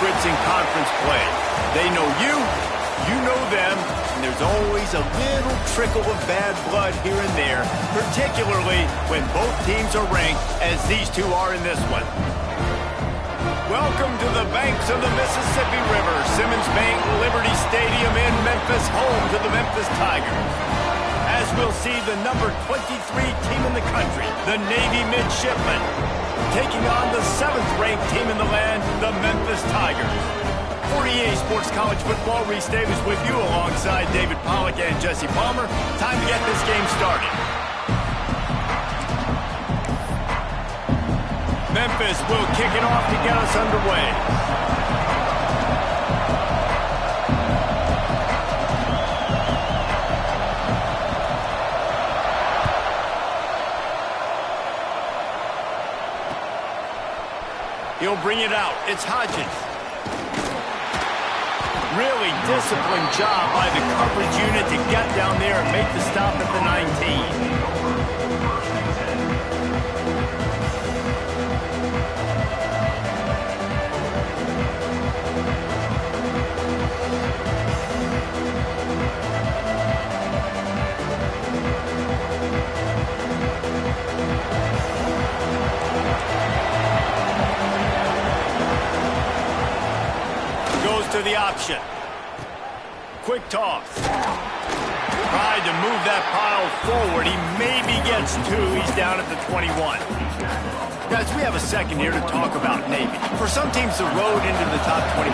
favorites in conference play. They know you, you know them, and there's always a little trickle of bad blood here and there, particularly when both teams are ranked, as these two are in this one. Welcome to the banks of the Mississippi River, Simmons Bank Liberty Stadium in Memphis, home to the Memphis Tigers. As we'll see the number 23 team in the country, the Navy Midshipmen, taking on the 7th-ranked team in the land, the Memphis Tigers. 48 Sports College Football, Reese Davis with you alongside David Pollack and Jesse Palmer. Time to get this game started. Memphis will kick it off to get us underway. He'll bring it out. It's Hodges. Really disciplined job by the coverage unit to get down there and make the stop at the 19. To the option. Quick toss. Tried to move that pile forward. He maybe gets 2. He's down at the 21. Guys, we have a second here to talk about Navy. For some teams, the road into the top 25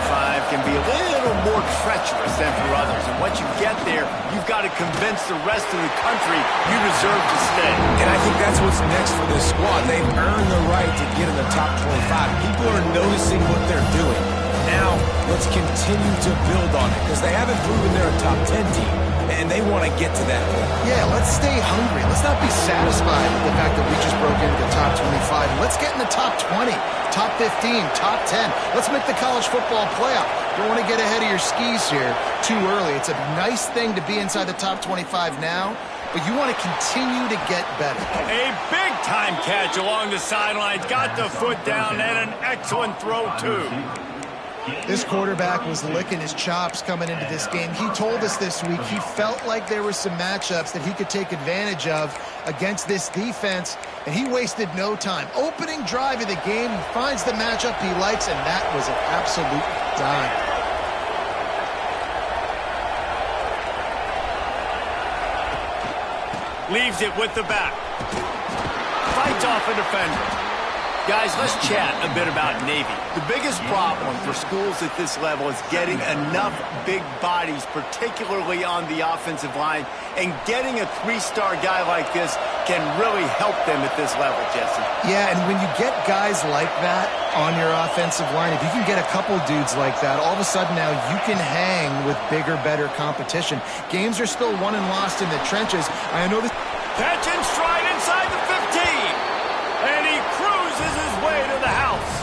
can be a little more treacherous than for others. And once you get there, you've got to convince the rest of the country you deserve to stay. And I think that's what's next for this squad. They've earned the right to get in the top 25. People are noticing what they're doing. Now, let's continue to build on it, because they haven't proven they're a top 10 team, and they want to get to that point. Yeah, let's stay hungry. Let's not be satisfied with the fact that we just broke into the top 25. Let's get in the top 20, top 15, top 10. Let's make the college football playoff. Don't want to get ahead of your skis here too early. It's a nice thing to be inside the top 25 now, but you want to continue to get better. A big-time catch along the sidelines. Got the foot down, and an excellent throw, too. This quarterback was licking his chops coming into this game. He told us this week he felt like there were some matchups that he could take advantage of against this defense, and he wasted no time. Opening drive of the game, he finds the matchup he likes, and that was an absolute dime. Leaves it with the back. Fights off a defender. Guys, let's chat a bit about Navy. The biggest problem for schools at this level is getting enough big bodies, particularly on the offensive line, and getting a 3-star guy like this can really help them at this level, Jesse. Yeah, and when you get guys like that on your offensive line, if you can get a couple dudes like that, all of a sudden now you can hang with bigger, better competition. Games are still won and lost in the trenches. I know this. Catch and stride inside the 15. And he cruises his way to the house.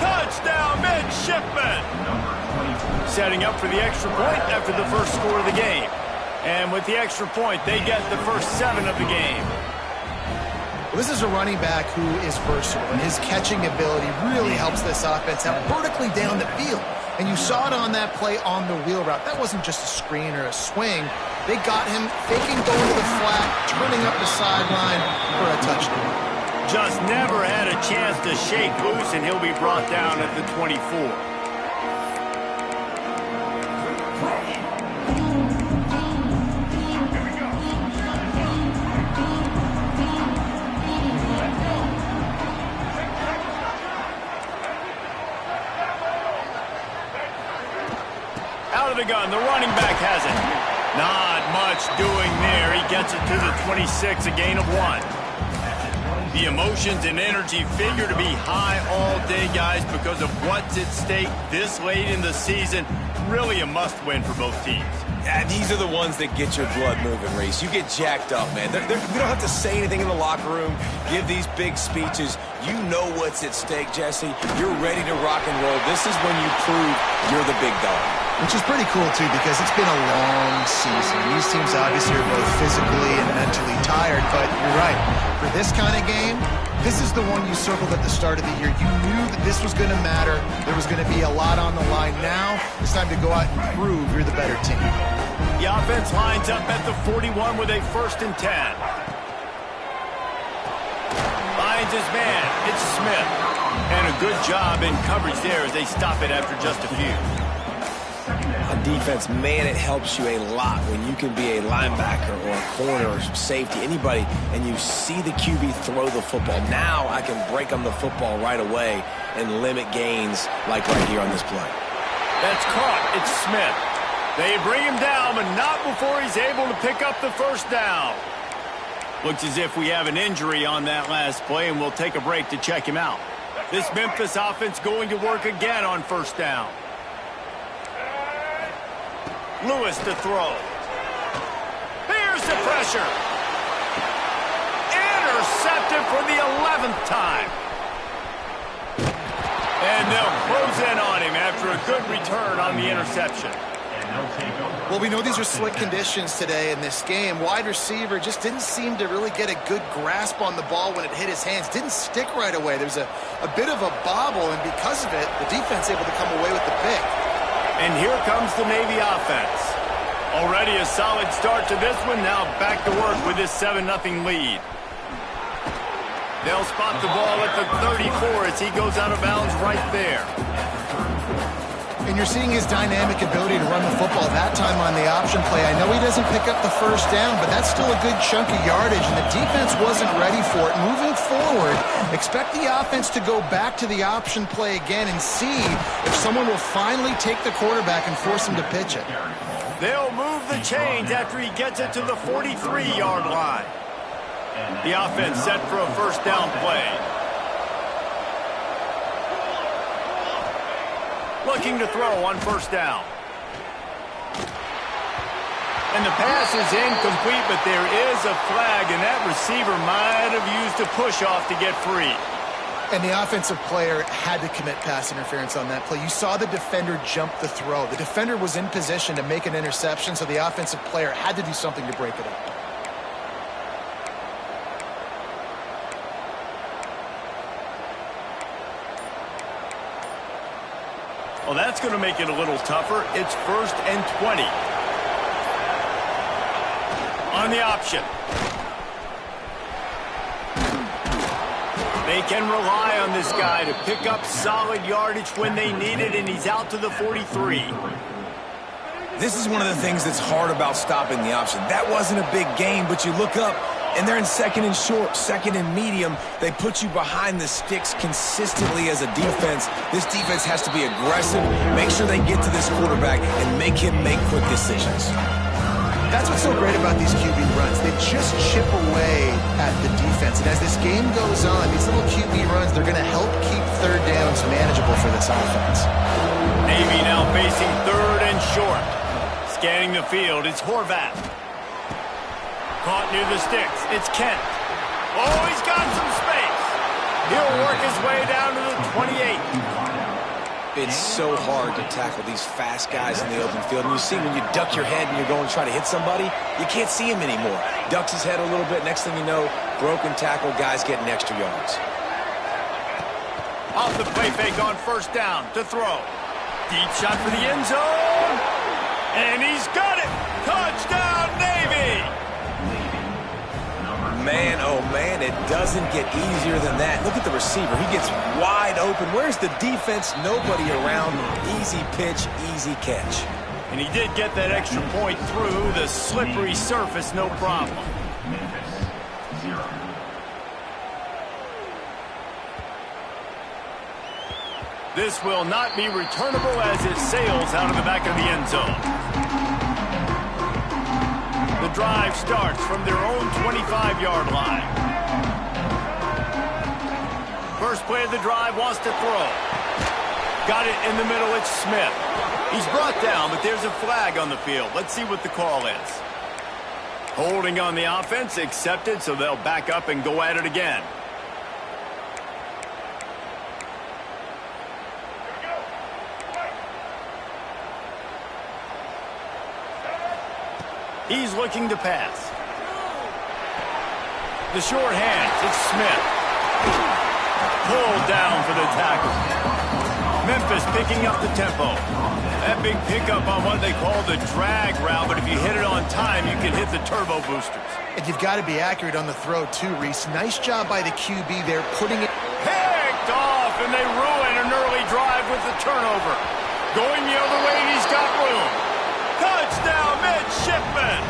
Touchdown, Midshipmen. Setting up for the extra point after the first score of the game. And with the extra point, they get the first 7 of the game. Well, this is a running back who is versatile, and his catching ability really helps this offense out vertically down the field. And you saw it on that play on the wheel route. That wasn't just a screen or a swing. They got him faking going to the flat, turning up the sideline for a touchdown. Just never had a chance to shake loose, and he'll be brought down at the 24. Out of the gun, the running back has it. Not much doing there. He gets it to the 26, a gain of 1. The emotions and energy figure to be high all day, guys, because of what's at stake this late in the season. Really a must-win for both teams. Yeah, these are the ones that get your blood moving, Reese. You get jacked up, man. You don't have to say anything in the locker room, give these big speeches. You know what's at stake, Jesse. You're ready to rock and roll. This is when you prove you're the big dog. Which is pretty cool, too, because it's been a long season. These teams obviously are both physically and mentally tired, but you're right. For this kind of game, this is the one you circled at the start of the year. You knew that this was going to matter. There was going to be a lot on the line. Now it's time to go out and prove you're the better team. The offense lines up at the 41 with a 1st and 10. Finds his man. It's Smith. And a good job in coverage there as they stop it after just a few. On defense, man, it helps you a lot when you can be a linebacker or a corner or safety, anybody, and you see the QB throw the football. Now I can break on the football right away and limit gains like right here on this play. That's caught. It's Smith. They bring him down, but not before he's able to pick up the 1st down. Looks as if we have an injury on that last play, and we'll take a break to check him out. This Memphis offense going to work again on 1st down. Lewis to throw. Here's the pressure. Intercepted for the 11th time. And they'll close in on him after a good return on the interception. Well, we know these are slick conditions today in this game. Wide receiver just didn't seem to really get a good grasp on the ball when it hit his hands. Didn't stick right away. There's a bit of a bobble, and because of it, the defense able to come away with the pick. And here comes the Navy offense. Already a solid start to this one. Now back to work with this 7-0 lead. They'll spot the ball at the 34 as he goes out of bounds right there. And you're seeing his dynamic ability to run the football that time on the option play. I know he doesn't pick up the 1st down, but that's still a good chunk of yardage, and the defense wasn't ready for it. Moving forward, expect the offense to go back to the option play again and see if someone will finally take the quarterback and force him to pitch it. They'll move the chains after he gets it to the 43-yard line. The offense set for a 1st down play. Looking to throw on 1st down. And the pass is incomplete, but there is a flag, and that receiver might have used a push-off to get free. And the offensive player had to commit pass interference on that play. You saw the defender jump the throw. The defender was in position to make an interception, so the offensive player had to do something to break it up. Well, that's going to make it a little tougher. It's 1st and 20. On the option. They can rely on this guy to pick up solid yardage when they need it, and he's out to the 43. This is one of the things that's hard about stopping the option. That wasn't a big gain, but you look up, and they're in 2nd and short, 2nd and medium. They put you behind the sticks consistently as a defense. This defense has to be aggressive, make sure they get to this quarterback, and make him make quick decisions. That's what's so great about these QB runs. They just chip away at the defense. And as this game goes on, these little QB runs, they're going to help keep 3rd downs manageable for this offense. Navy now facing 3rd and short. Scanning the field, it's Horvath. Caught near the sticks, it's Kent. Oh, he's got some space. He'll work his way down to the 28. It's so hard to tackle these fast guys in the open field. And you see when you duck your head and you're going to try to hit somebody, you can't see him anymore. Ducks his head a little bit. Next thing you know, broken tackle, guys getting extra yards. Off the play fake on 1st down to throw. Deep shot for the end zone. And he's got it. Touchdown, Navy. Man, oh man, it doesn't get easier than that. Look at the receiver. He gets wide open. Where's the defense? Nobody around. Easy pitch, easy catch. And he did get that extra point through the slippery surface, no problem. This will not be returnable as it sails out of the back of the end zone. The drive starts from their own 25-yard line. First play of the drive, wants to throw. Got it in the middle, it's Smith. He's brought down, but there's a flag on the field. Let's see what the call is. Holding on the offense, accepted, so they'll back up and go at it again. He's looking to pass. The short hands, it's Smith. Pulled down for the tackle. Memphis picking up the tempo. That big pickup on what they call the drag route, but if you hit it on time, you can hit the turbo boosters. And you've got to be accurate on the throw, too, Reese. Nice job by the QB there, putting it... Picked off, and they ruin an early drive with the turnover. Going the other way, and he's got room. Touchdown, midshipman.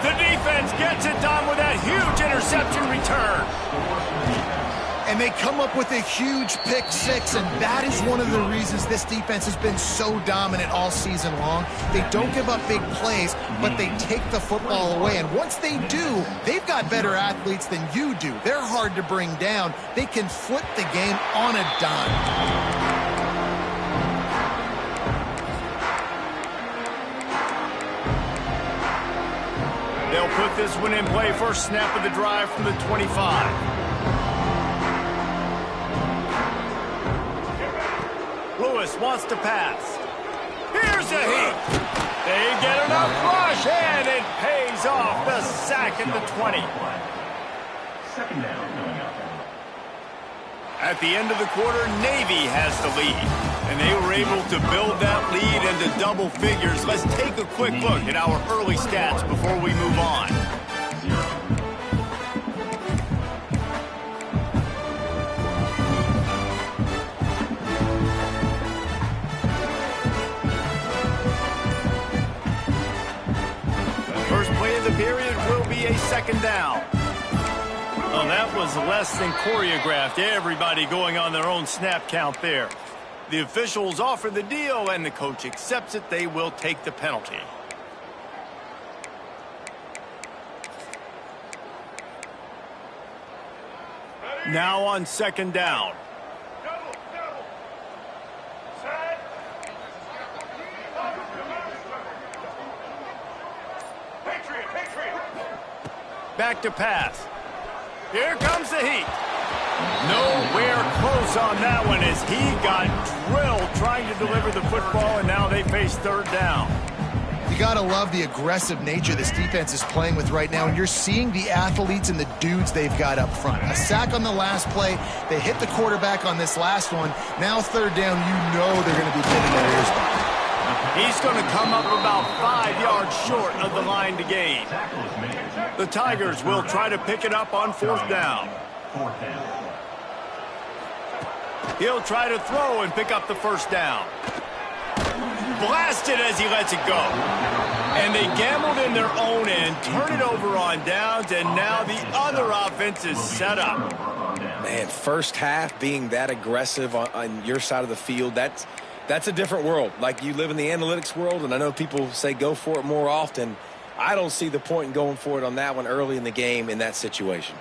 The defense gets it done with that huge interception return. And they come up with a huge pick six, and that is one of the reasons this defense has been so dominant all season long. They don't give up big plays, but they take the football away. And once they do, they've got better athletes than you do. They're hard to bring down. They can flip the game on a dime. They'll put this one in play. First snap of the drive from the 25. Lewis wants to pass. Here's a heat. They get enough rush, and it pays off. The sack at the 20. Second down. At the end of the quarter, Navy has the lead, and they were able to build that lead into double figures. Let's take a quick look at our early stats before we move on. First play of the period will be a second down. Oh, that was less than choreographed. Everybody going on their own snap count there. The officials offer the deal, and the coach accepts it. They will take the penalty. Now on second down. Back to pass. Here comes the heat. Nowhere close on that one as he got drilled trying to deliver the football, and now they face third down. You got to love the aggressive nature this defense is playing with right now, and you're seeing the athletes and the dudes they've got up front. A sack on the last play. They hit the quarterback on this last one. Now third down, you know they're going to be pinning their ears back. He's going to come up about 5 yards short of the line to gain. The Tigers will try to pick it up on fourth down. He'll try to throw and pick up the first down. Blasted as he lets it go. And they gambled in their own end, turn it over on downs, and now the other offense is set up. Man, first half being that aggressive on your side of the field, that's a different world. Like, you live in the analytics world, and I know people say go for it more often. I don't see the point in going for it on that one early in the game in that situation.